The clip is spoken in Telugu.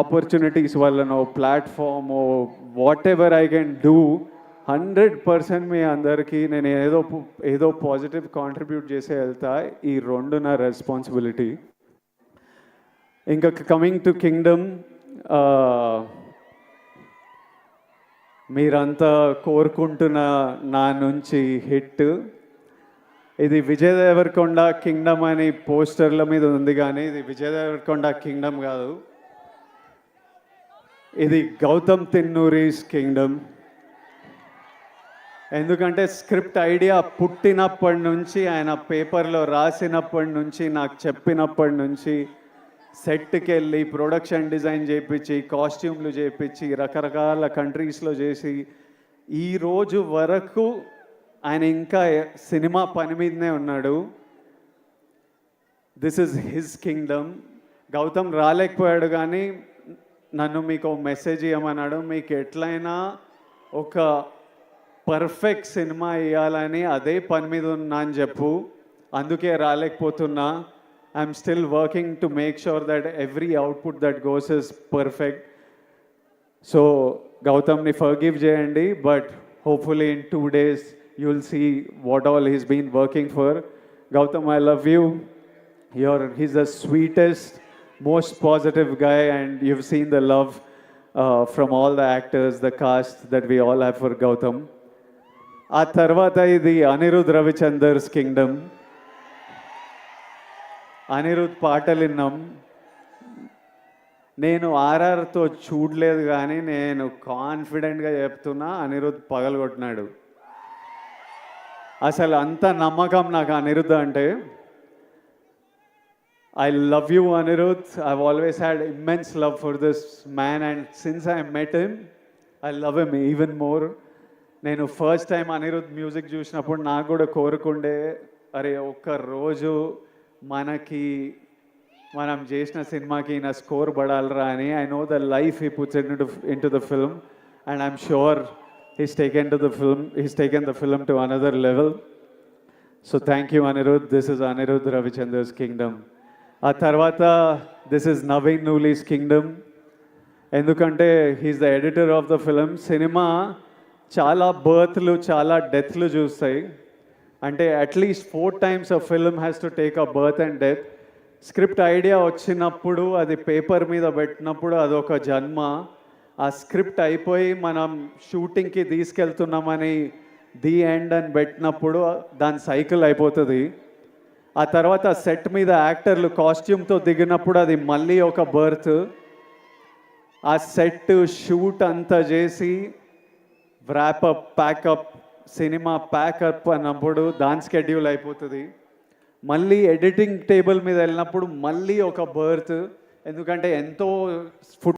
ఆపర్చునిటీస్ వల్లనో ప్లాట్ఫామో whatever I can do 100% మీ అందరికీ నేను ఏదో పాజిటివ్ కాంట్రిబ్యూట్ చేసే వెళ్తా. ఈ రెండు నా రెస్పాన్సిబిలిటీ. ఇంకా కమింగ్ టు కింగ్డమ్, మీరంతా కోరుకుంటున్న నా నుంచి హిట్ ఇది. విజయ్ దేవరకొండ కింగ్డమ్ అని పోస్టర్ల మీద ఉంది, కానీ ఇది విజయ్ దేవరకొండ కింగ్డమ్ కాదు, ఇది గౌతమ్ తిన్నూరీస్ కింగ్డమ్. ఎందుకంటే స్క్రిప్ట్ ఐడియా పుట్టినప్పటి నుంచి, ఆయన పేపర్లో రాసినప్పటి నుంచి, నాకు చెప్పినప్పటి నుంచి, సెట్కి వెళ్ళి ప్రొడక్షన్ డిజైన్ చేయించి, కాస్ట్యూమ్లు చేయించి, రకరకాల కంట్రీస్లో చేసి, ఈరోజు వరకు ఆయన ఇంకా సినిమా పని మీదనే ఉన్నాడు. This is his kingdom. Gautam రాలేకపోయాడు, కానీ నన్ను మీకు మెసేజ్ ఇవ్వమన్నాడు. మీకు ఎట్లయినా ఒక పర్ఫెక్ట్ సినిమా ఇవ్వాలని అదే పని మీద ఉన్నా అని చెప్పు, అందుకే రాలేకపోతున్నా. I'm still working to make sure that every output that goes is perfect. So గౌతమ్ని ఫర్గివ్ చేయండి, but hopefully in 2 days you will see what all he's been working for. Gautam, I love you. He's the sweetest, most positive guy, and you've seen the love from all the actors, the cast that we all have for Gautam. ఆ తర్వాత ఇది అనిరుద్ రవిచందర్స్ కింగ్డమ్. అనిరుద్ పాటలు విన్నాం. నేను ఆర్ఆర్తో చూడలేదు, కానీ నేను కాన్ఫిడెంట్గా చెప్తున్నా, అనిరుద్ పగలగొట్టినాడు. అసలు అంత నమ్మకం నాకు అనిరుద్ అంటే. I love you, Anirudh. I've always had immense love for this man, and since I met him, I love him even more. నేను ఫస్ట్ టైం అనిరుద్ మ్యూజిక్ చూసినప్పుడు నాకు కూడా కోరుకుండే, అరే ఒక్క రోజు మనం చేసిన సినిమాకి నా స్కోర్ పడాలరా అని. I know the life he puts into the film, and I'm sure he's taken the film to another level. So thank you, Anirudh. This is Anirudh Ravichander's kingdom. ఆ తర్వాత this is Naveen Nooli's Kingdom. ఎందుకంటే he's the editor of the film. Cinema చాలా బర్త్లు, చాలా డెత్లు చూస్తాయి. అంటే at least 4 times a film has to take a birth and death. Script idea వచ్చినప్పుడు, అది పేపర్ మీద పెట్టినప్పుడు అదొక జన్మ. ఆ స్క్రిప్ట్ అయిపోయి మనం షూటింగ్కి తీసుకెళ్తున్నామని ది ఎండ్ అని పెట్టినప్పుడు దాని సైకిల్ అయిపోతుంది. ఆ తర్వాత సెట్ మీద యాక్టర్లు కాస్ట్యూమ్తో దిగినప్పుడు అది మళ్ళీ ఒక బర్త్. ఆ సెట్ షూట్ అంతా చేసి వ్రాపప్, ప్యాకప్, సినిమా ప్యాకప్ అన్నప్పుడు దాని స్కెడ్యూల్ అయిపోతుంది. మళ్ళీ ఎడిటింగ్ టేబుల్ మీద వెళ్ళినప్పుడు మళ్ళీ ఒక బర్త్. ఎందుకంటే ఎంతో